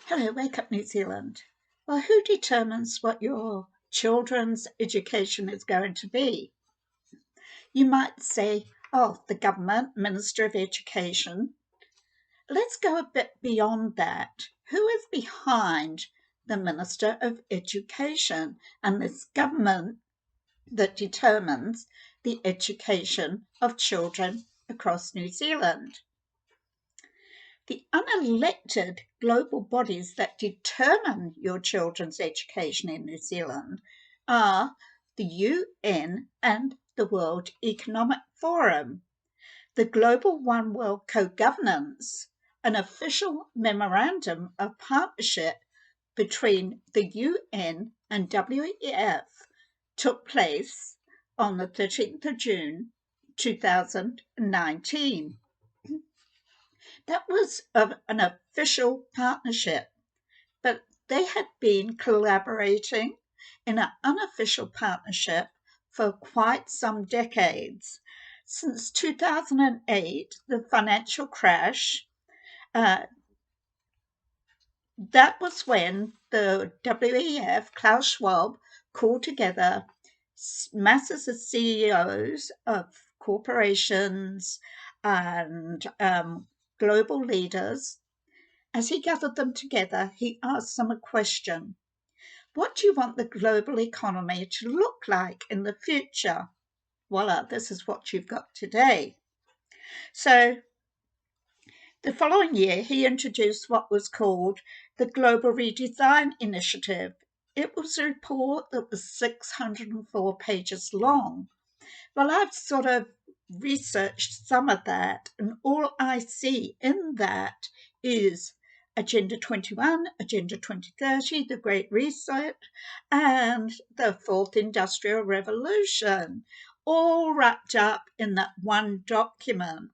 Hello, Wake Up New Zealand. Well, who determines what your children's education is going to be? You might say, oh, the government, Minister of Education. Let's go a bit beyond that. Who is behind the Minister of Education and this government that determines the education of children across New Zealand? The unelected global bodies that determine your children's education in New Zealand are the UN and the World Economic Forum. The Global One World Co-Governance, an official memorandum of partnership between the UN and WEF, took place on the 13th of June 2019. That was an official partnership, but they had been collaborating in an unofficial partnership for quite some decades. Since 2008, the financial crash, that was when the WEF, Klaus Schwab, called together masses of CEOs of corporations and global leaders. As he gathered them together, he asked them a question. What do you want the global economy to look like in the future? Voila, this is what you've got today. So the following year, he introduced what was called the Global Redesign Initiative. It was a report that was 604 pages long. Well, I've sort of researched some of that, and all I see in that is Agenda 21, Agenda 2030, the Great Reset, and the Fourth Industrial Revolution, all wrapped up in that one document.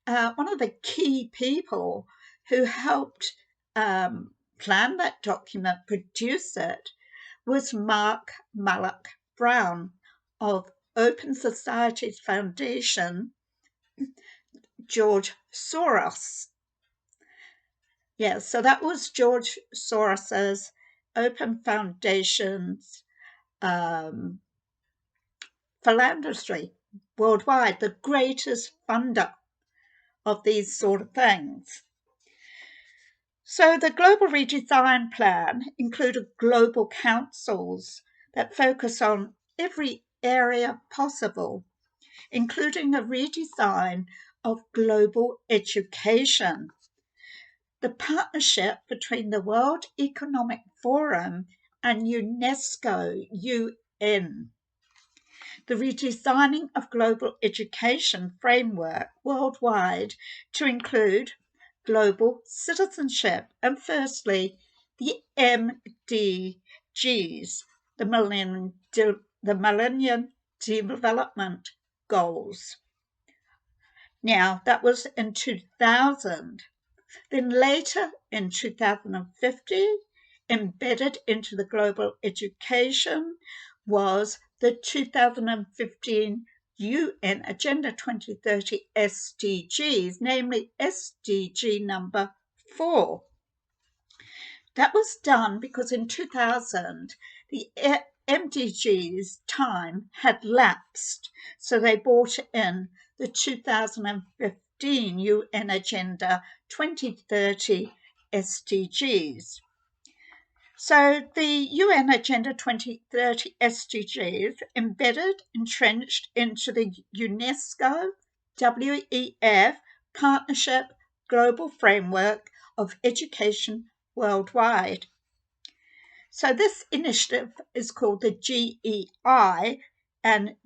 One of the key people who helped plan that document, produce it, was Mark Malloch Brown of Open Societies Foundation, George Soros. Yes, so that was George Soros's Open Foundation's philanthropy worldwide, the greatest funder of these sort of things. So the Global Redesign Plan included global councils that focus on every area possible, including a redesign of global education. The partnership between the World Economic Forum and UNESCO, UN. The redesigning of global education framework worldwide to include global citizenship and firstly, the MDGs, the Millennium Development Goals. Now, that was in 2000. Then later in 2050, embedded into the global education was the 2015 UN Agenda 2030 SDGs, namely SDG number 4. That was done because in 2000, the MDGs time had lapsed, so they brought in the 2015 UN Agenda 2030 SDGs. So the UN Agenda 2030 SDGs embedded, entrenched into the UNESCO WEF Partnership Global Framework of Education worldwide. So this initiative is called the GEI, and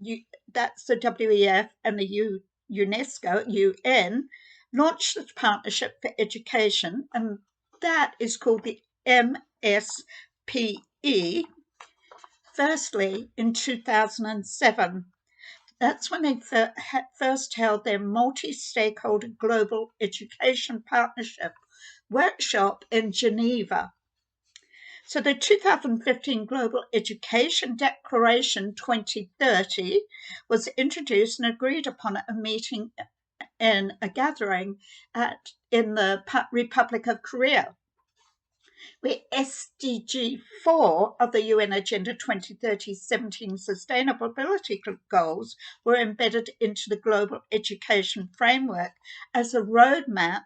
that's the WEF and the UNESCO, UN, launched this partnership for education, and that is called the MSPE, firstly in 2007. That's when they first held their multi-stakeholder global education partnership workshop in Geneva. So the 2015 Global Education Declaration 2030 was introduced and agreed upon at a meeting in a gathering in the Republic of Korea. where SDG 4 of the UN Agenda 2030 17 Sustainability Goals were embedded into the global education framework as a roadmap,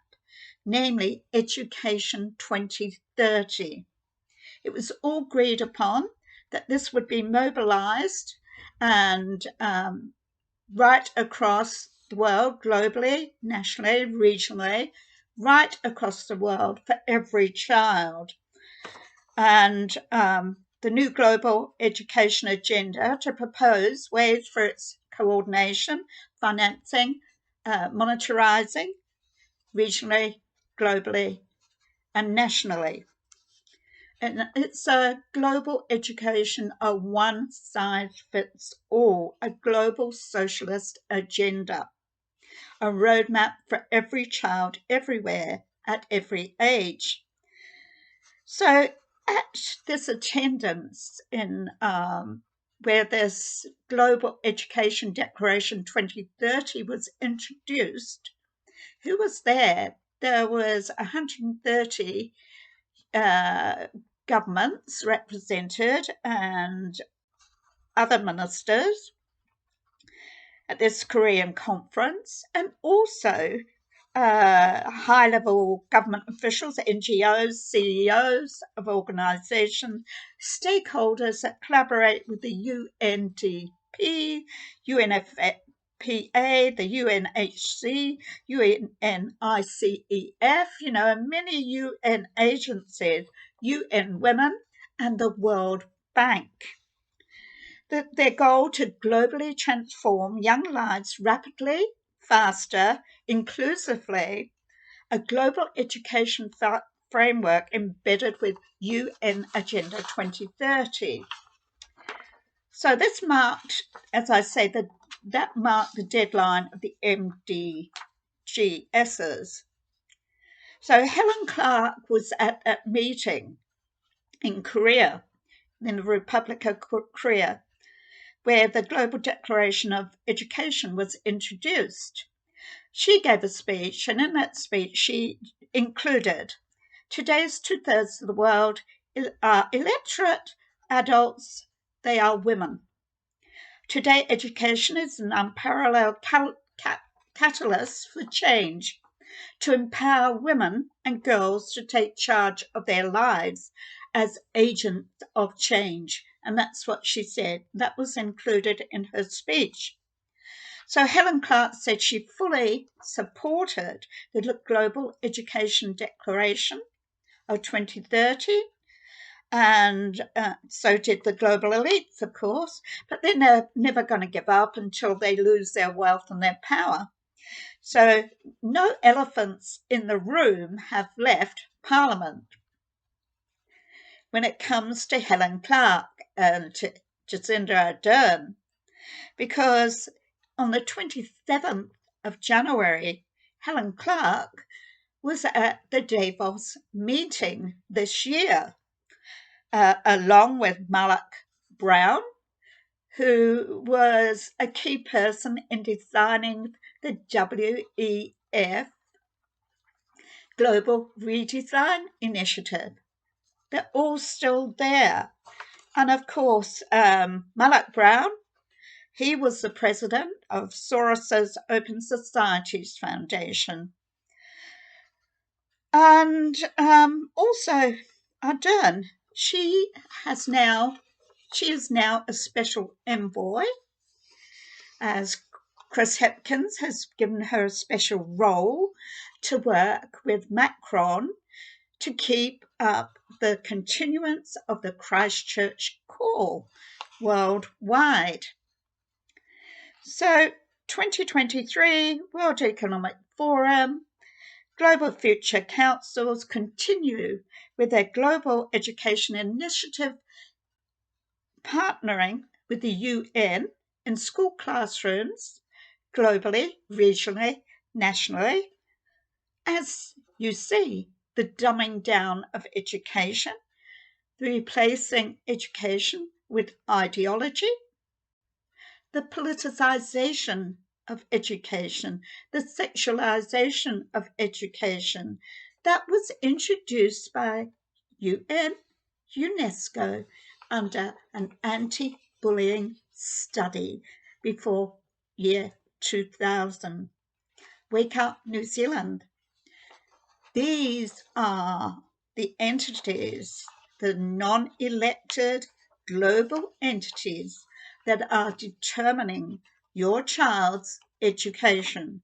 namely Education 2030. It was all agreed upon that this would be mobilized and right across the world, globally, nationally, regionally, right across the world for every child. And the new global education agenda to propose ways for its coordination, financing, monitorizing, regionally, globally, and nationally. And it's a global education, a one size fits all, a global socialist agenda, a roadmap for every child everywhere at every age. So at this attendance in where this Global Education Declaration 2030 was introduced, who was there? There was 130 governments represented and other ministers at this Korean conference, and also high-level government officials, NGOs, CEOs of organisations, stakeholders that collaborate with the UNDP, UNFPA, the UNHC, UNICEF, and many UN agencies, UN Women, and the World Bank. Their goal to globally transform young lives rapidly, faster, inclusively, a global education framework embedded with UN Agenda 2030. So this marked, as I say, that marked the deadline of the MDGSs. So Helen Clark was at that meeting in Korea, in the Republic of Korea, where the Global Declaration of Education was introduced. She gave a speech, and in that speech, she included today's 2/3 of the world are illiterate adults, they are women. Today, education is an unparalleled catalyst for change to empower women and girls to take charge of their lives as agents of change. And that's what she said. That was included in her speech. So Helen Clark said she fully supported the Global Education Declaration of 2030, and so did the global elites, of course, but they're never going to give up until they lose their wealth and their power. So no elephants in the room have left Parliament when it comes to Helen Clark and to Jacinda Ardern, because on the 27th of January, Helen Clark was at the Davos meeting this year, along with Malak Brown, who was a key person in designing the WEF Global Redesign Initiative. They're all still there. And of course, Malak Brown, he was the president of Soros's Open Societies Foundation. And also Ardern, she is now a special envoy, as Chris Hipkins has given her a special role to work with Macron to keep up the continuance of the Christchurch call worldwide. So 2023 World Economic Forum, Global Future Councils continue with their global education initiative, partnering with the UN in school classrooms, globally, regionally, nationally. As you see, the dumbing down of education, replacing education with ideology, the politicization of education, the sexualization of education that was introduced by UN, UNESCO under an anti-bullying study before year 2000. Wake Up New Zealand. These are the entities, the non-elected global entities that are determining your child's education.